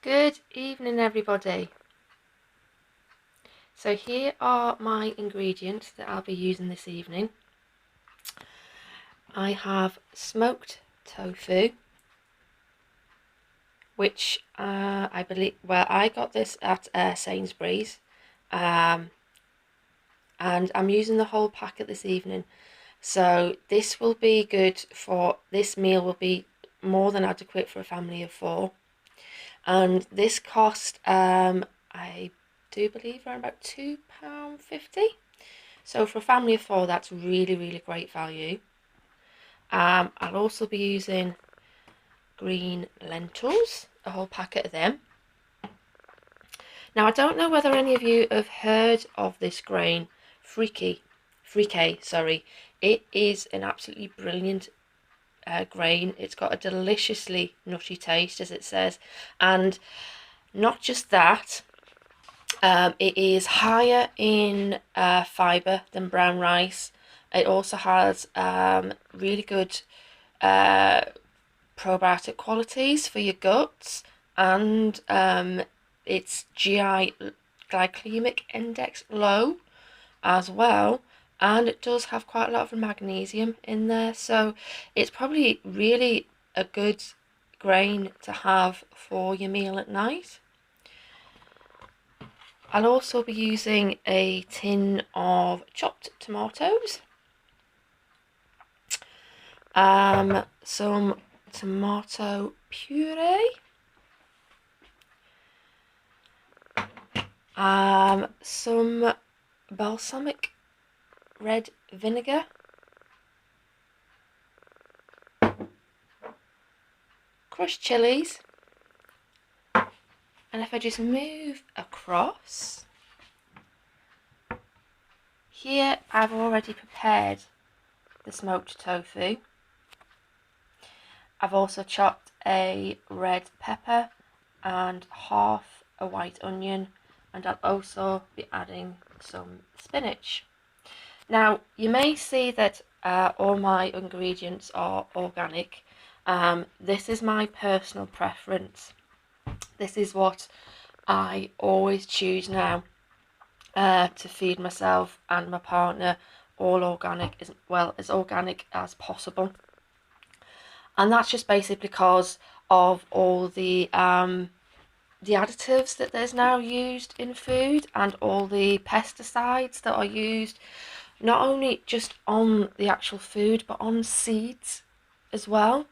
Good evening, everybody. So here are my ingredients that I'll be using this evening. I have smoked tofu, which I believe, well, I got this at Sainsbury's, and I'm using the whole packet this evening. So this will be good for, this meal will be more than adequate for a family of 4. And this cost, I do believe, around about £2.50. So for a family of 4, that's really, really great value. I'll also be using green lentils, a whole packet of them. Now, I don't know whether any of you have heard of this grain, frike, sorry. It is an absolutely brilliant grain. It's got a deliciously nutty taste, as it says, and not just that, it is higher in fibre than brown rice. It also has really good probiotic qualities for your guts, and its GI glycemic index low as well, and it does have quite a lot of magnesium in there, so it's probably really a good grain to have for your meal at night. I'll also be using a tin of chopped tomatoes, some tomato puree, some balsamic red vinegar, crushed chilies, and if I just move across, here I've already prepared the smoked tofu. I've also chopped a red pepper and half a white onion, and I'll also be adding some spinach. Now, you may see that all my ingredients are organic. This is my personal preference. This is what I always choose now to feed myself and my partner, all organic, as well as organic as possible. And that's just basically because of all the additives that there's now used in food, and all the pesticides that are used not only just on the actual food but on seeds as well.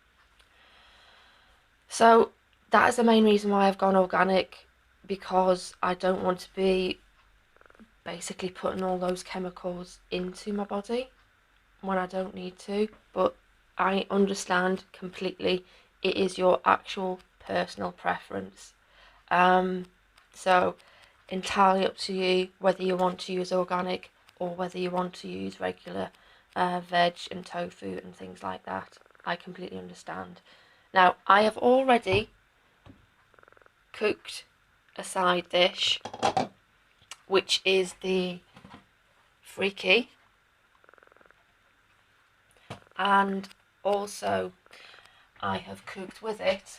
So that is the main reason why I've gone organic, because I don't want to be basically putting all those chemicals into my body when I don't need to. But I understand completely, it is your actual personal preference. So entirely up to you whether you want to use organic or whether you want to use regular veg and tofu and things like that. I completely understand. Now, I have already cooked a side dish, which is the friki, and also I have cooked with it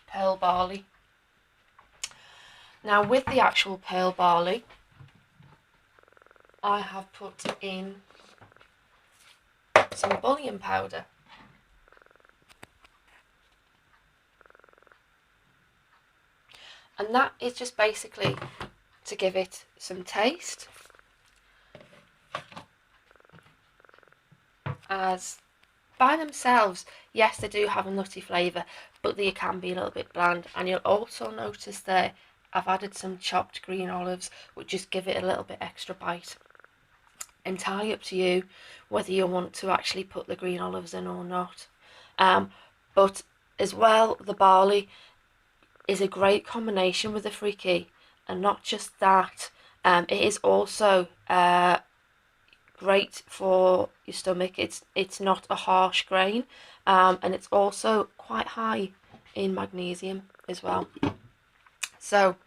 pearl barley. Now, with the actual pearl barley, I have put in some bouillon powder. And that is just basically to give it some taste, as by themselves, yes, they do have a nutty flavour, but they can be a little bit bland. And you'll also notice there I've added some chopped green olives, which just give it a little bit extra bite. Entirely up to you whether you want to actually put the green olives in or not. But as well, the barley is a great combination with the friki, and not just that, it is also great for your stomach. It's not a harsh grain, and it's also quite high in magnesium as well. So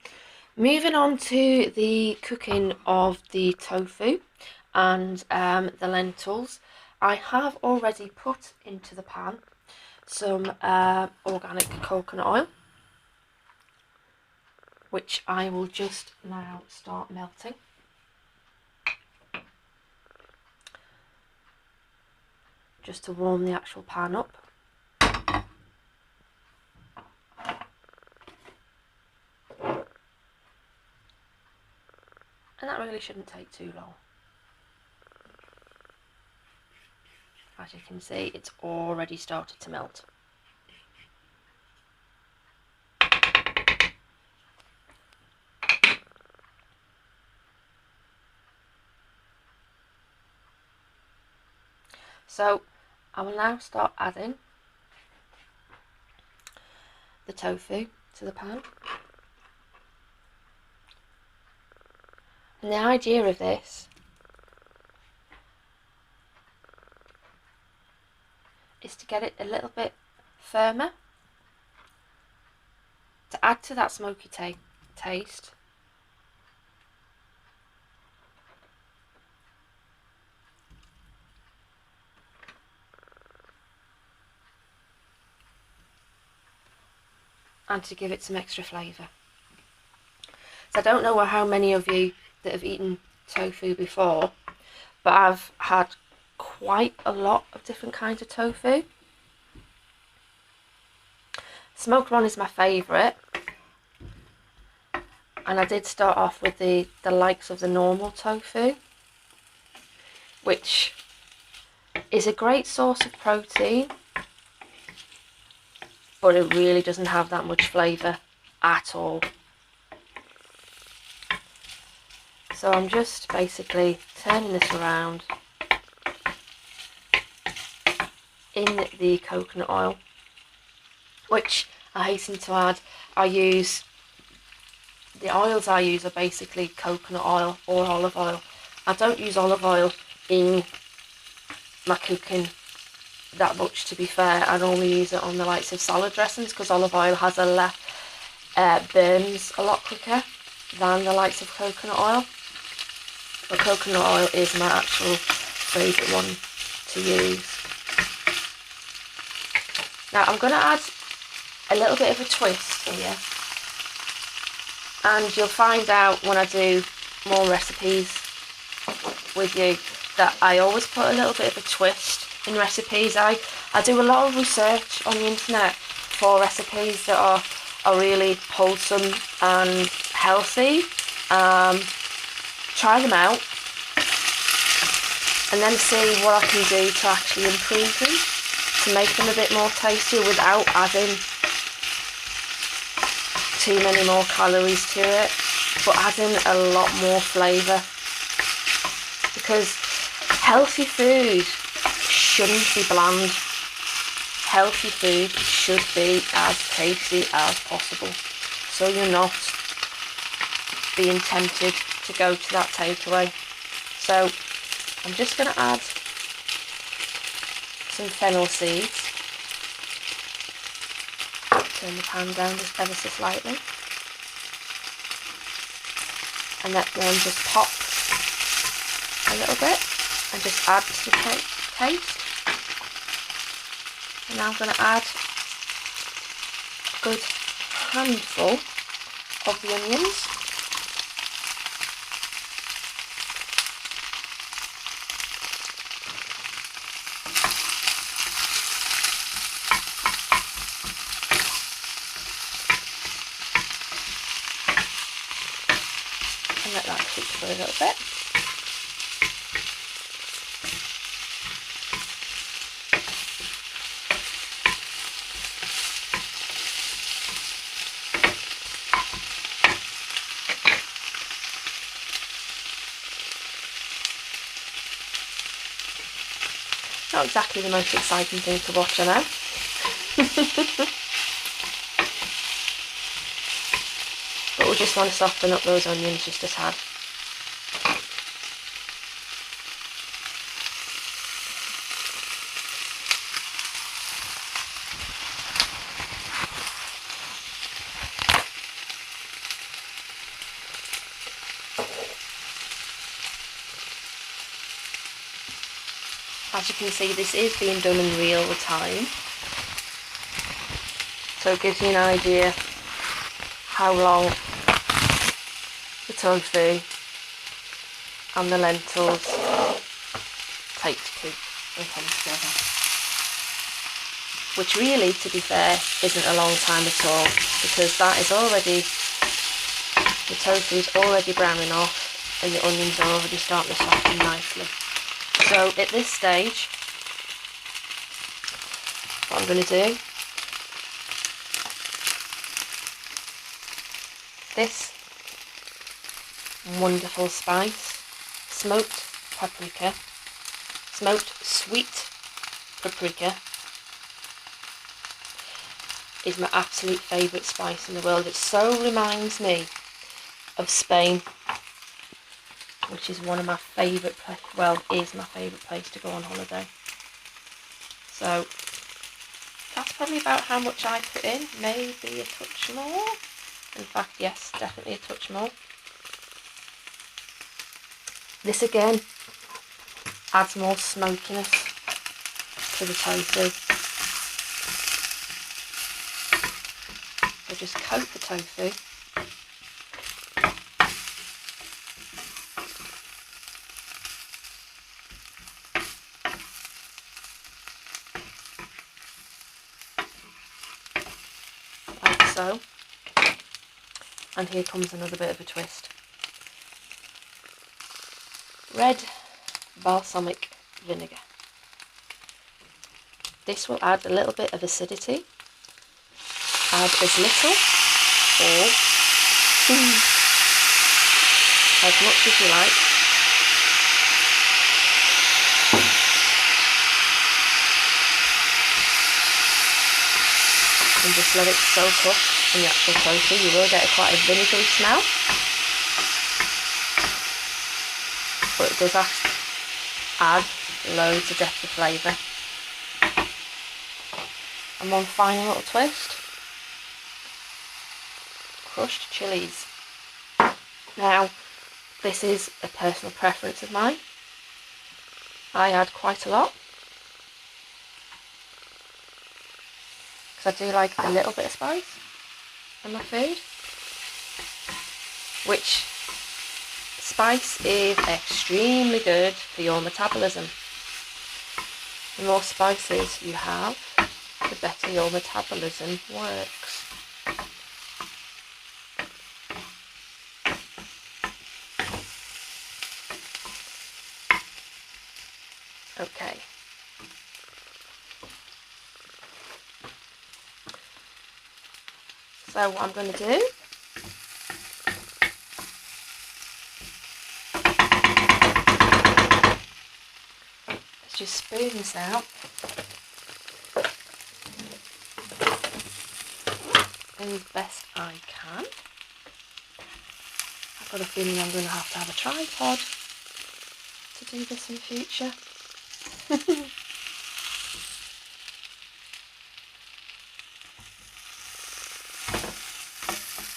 moving on to the cooking of the tofu and the lentils, I have already put into the pan some organic coconut oil. which I will just now start melting. Just to warm the actual pan up. And that really shouldn't take too long. As you can see, it's already started to melt. So I will now start adding the tofu to the pan. And the idea of this is to get it a little bit firmer, to add to that smoky taste. And to give it some extra flavour. So I don't know how many of you that have eaten tofu before, but I've had quite a lot of different kinds of tofu. Smoked one is my favourite, and I did start off with the likes of the normal tofu, which is a great source of protein, but it really doesn't have that much flavour at all. So I'm just basically turning this around in the coconut oil, which I hasten to add, the oils I use are basically coconut oil or olive oil. I don't use olive oil in my cooking that much, to be fair. I normally use it on the likes of salad dressings because olive oil has burns a lot quicker than the likes of coconut oil. But coconut oil is my actual favourite one to use. Now I'm going to add a little bit of a twist here, and you'll find out when I do more recipes with you that I always put a little bit of a twist in recipes. I do a lot of research on the internet for recipes that are really wholesome and healthy. Try them out and then see what I can do to actually improve them, to make them a bit more tastier without adding too many more calories to it, but adding a lot more flavour. Because healthy food shouldn't be bland. Healthy food should be as tasty as possible, so you're not being tempted to go to that takeaway. So I'm just going to add some fennel seeds. Turn the pan down just ever so slightly, and let them just pop a little bit and just add to the taste. And now I'm going to add a good handful of the onions. And let that cook for a little bit. Not exactly the most exciting thing to watch, I know. But we just want to soften up those onions just a tad. As you can see, this is being done in real time, so it gives you an idea how long the tofu and the lentils take to cook and come together. Which really, to be fair, isn't a long time at all, because that is already, the tofu is already browning off and the onions are already starting to soften nicely. So at this stage, what I'm going to do, this wonderful spice, smoked paprika, smoked sweet paprika, is my absolute favourite spice in the world. It so reminds me of Spain, which is one of my favourite, is my favourite place to go on holiday. So that's probably about how much I put in, maybe a touch more. In fact, yes, definitely a touch more. This again adds more smokiness to the tofu. So just coat the tofu. Like so. And here comes another bit of a twist. Red balsamic vinegar. This will add a little bit of acidity. Add as little or as much as you like. And just let it soak up in the actual tofu. You will get quite a vinegary smell, but it does add loads of depth of flavour. And one final little twist, crushed chillies. Now, this is a personal preference of mine. I add quite a lot, because I do like a little bit of spice in my food, which spice is extremely good for your metabolism. The more spices you have, the better your metabolism works. Okay. So what I'm going to do, is just spoon this out as best I can. I've got a feeling I'm going to have a tripod to do this in the future.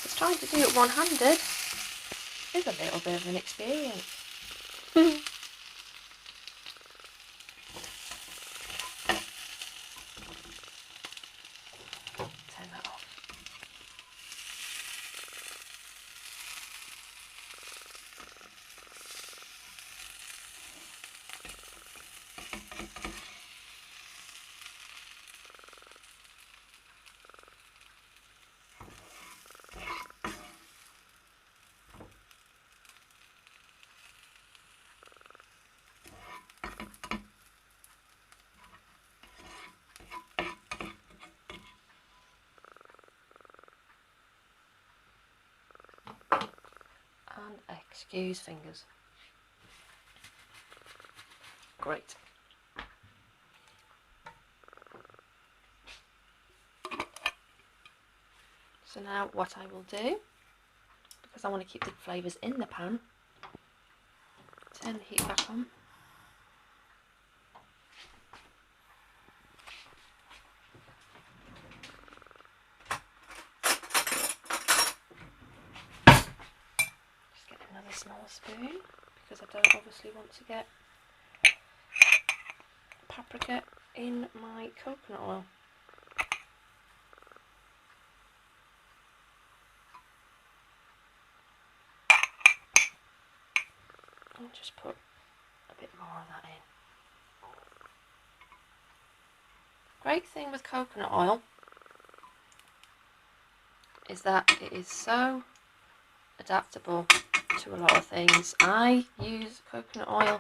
Just trying to do it one-handed is a little bit of an experience. Turn that off. And excuse fingers. Great. So now what I will do, because I want to keep the flavours in the pan, turn the heat back on. Just get another small spoon, because I don't obviously want to get paprika in my coconut oil. I'll just put a bit more of that in. Great thing with coconut oil is that it is so adaptable to a lot of things. I use coconut oil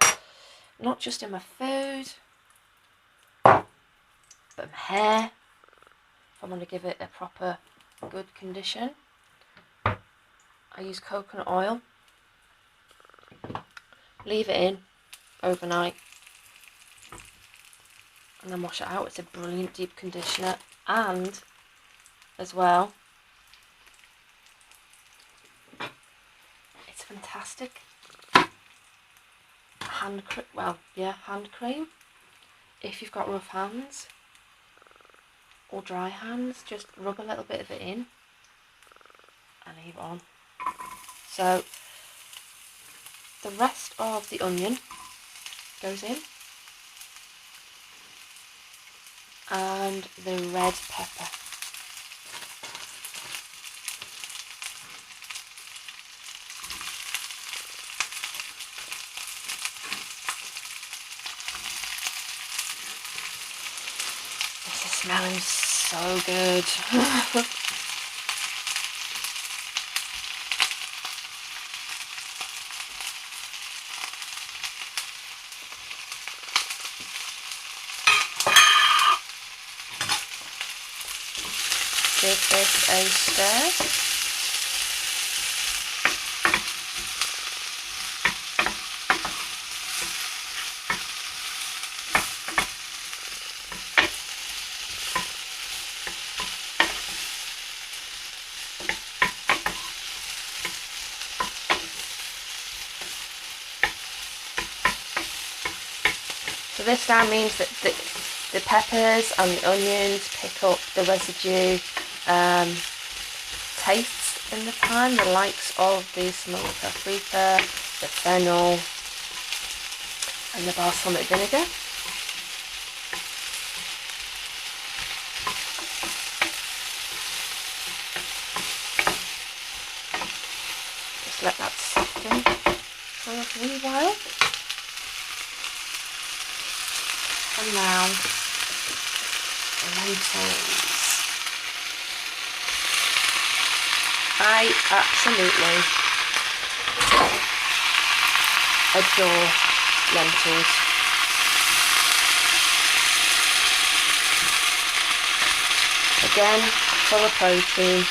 not just in my food, but my hair. If I want to give it a proper good condition, I use coconut oil, leave it in overnight, and then wash it out. It's a brilliant deep conditioner, and as well, it's fantastic hand cream. If you've got rough hands or dry hands, just rub a little bit of it in and leave it on. So the rest of the onion goes in, and the red pepper. This is smelling so good. Give this a stir. So this now means that the peppers and the onions pick up the residue tastes in the pan, the likes of the smoked paprika, the fennel, and the balsamic vinegar. Just let that soften for a wee while. And now, lentils. I absolutely adore lentils. Again, full of protein,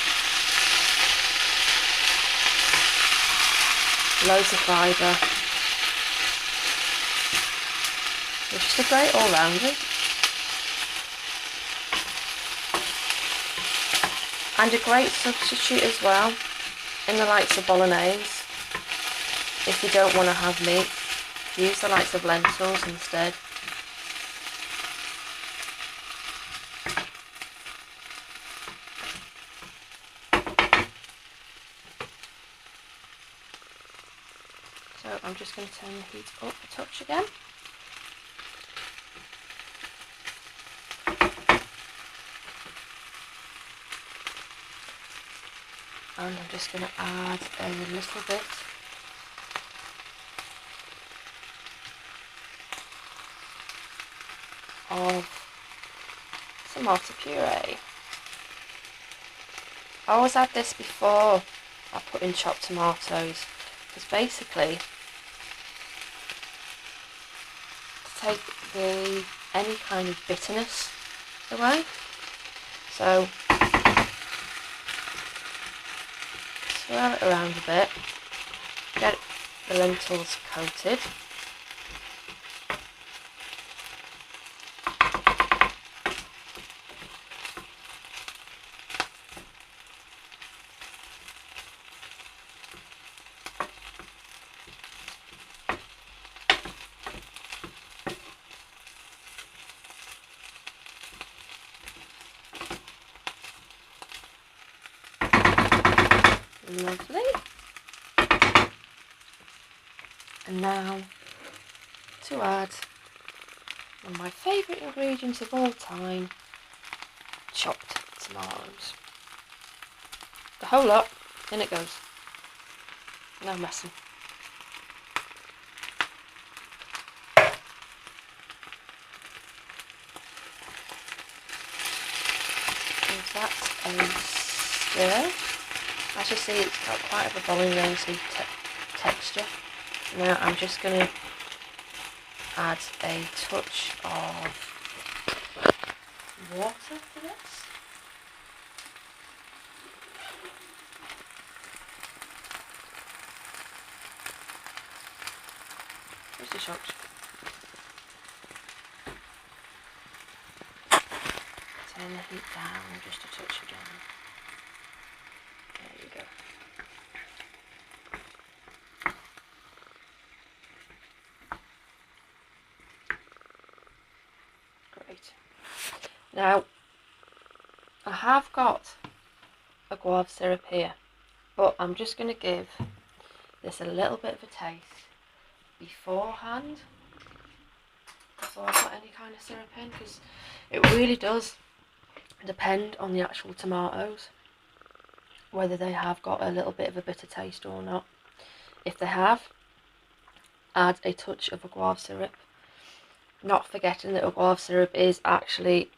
loads of fibre. They're just a great all-rounder. And a great substitute as well in the likes of bolognese. If you don't want to have meat, use the likes of lentils instead. So I'm just going to turn the heat up a touch again. And I'm just going to add a little bit of tomato puree. I always add this before I put in chopped tomatoes, because basically to take any kind of bitterness away. So swirl it around a bit, get the lentils coated. Lovely. And now to add one of my favourite ingredients of all time, chopped tomatoes. The whole lot, in it goes. No messing. a stir. As you see, it's got quite a bubbling, rosy texture. Now I'm just going to add a touch of water to this. Just a touch. Turn the heat down just a touch again. There you go. Great. Now, I have got a guava syrup here, but I'm just going to give this a little bit of a taste beforehand, before I put any kind of syrup in, because it really does depend on the actual tomatoes whether they have got a little bit of a bitter taste or not. If they have, add a touch of a guava syrup, not forgetting that a guava syrup is actually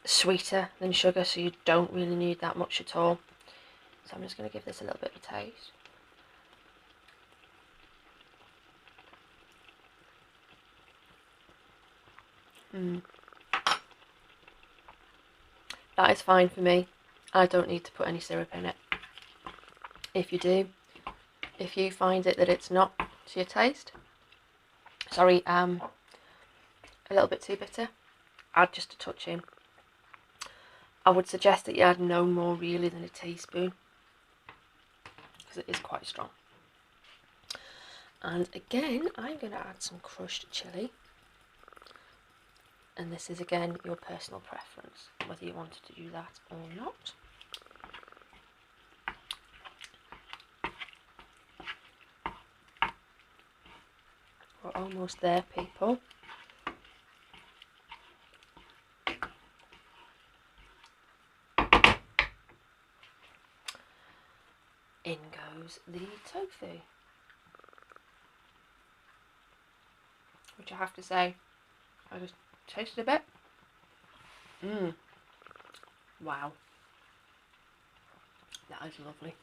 sweeter than sugar, so you don't really need that much at all. So I'm just going to give this a little bit of a taste. That is fine for me. I don't need to put any syrup in it. If you do, if you find it that it's not to your taste, sorry, a little bit too bitter, add just a touch in. I would suggest that you add no more really than a teaspoon, because it is quite strong. And again, I'm going to add some crushed chilli. And this is again your personal preference, whether you wanted to do that or not. We're almost there, people. In goes the tofu, which I have to say, I just tasted a bit. Wow, that is lovely.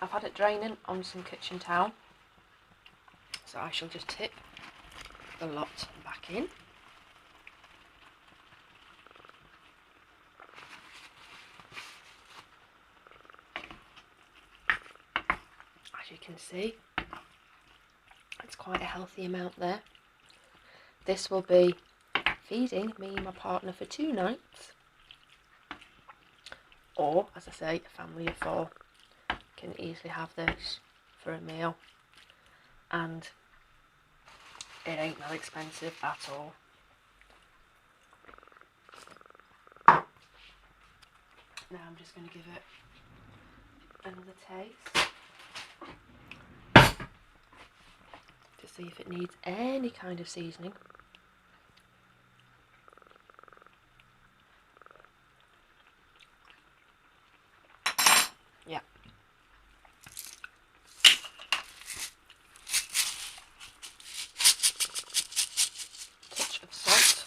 I've had it draining on some kitchen towel, so I shall just tip the lot back in. As you can see, it's quite a healthy amount there. This will be feeding me and my partner for 2 nights, or as I say, a family of 4 can easily have this for a meal, and it ain't that expensive at all. Now I'm just going to give it another taste to see if it needs any kind of seasoning. Yeah. Touch of salt.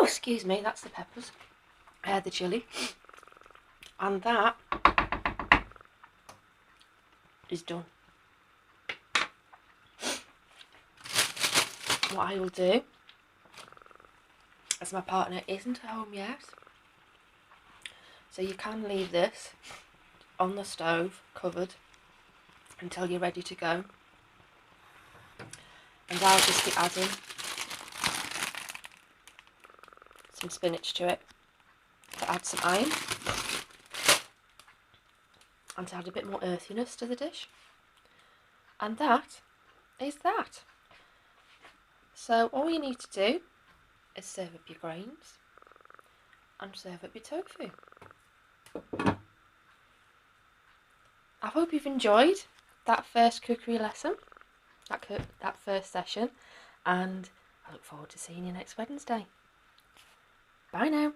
Excuse me, that's the peppers, the chilli, and that is done. What I will do, as my partner isn't home yet, so you can leave this on the stove covered until you're ready to go, and I'll just be adding some spinach to it to add some iron and to add a bit more earthiness to the dish. And that is that. So all you need to do is serve up your grains, and serve up your tofu. I hope you've enjoyed that first cookery lesson, that first session, and I look forward to seeing you next Wednesday. Bye now.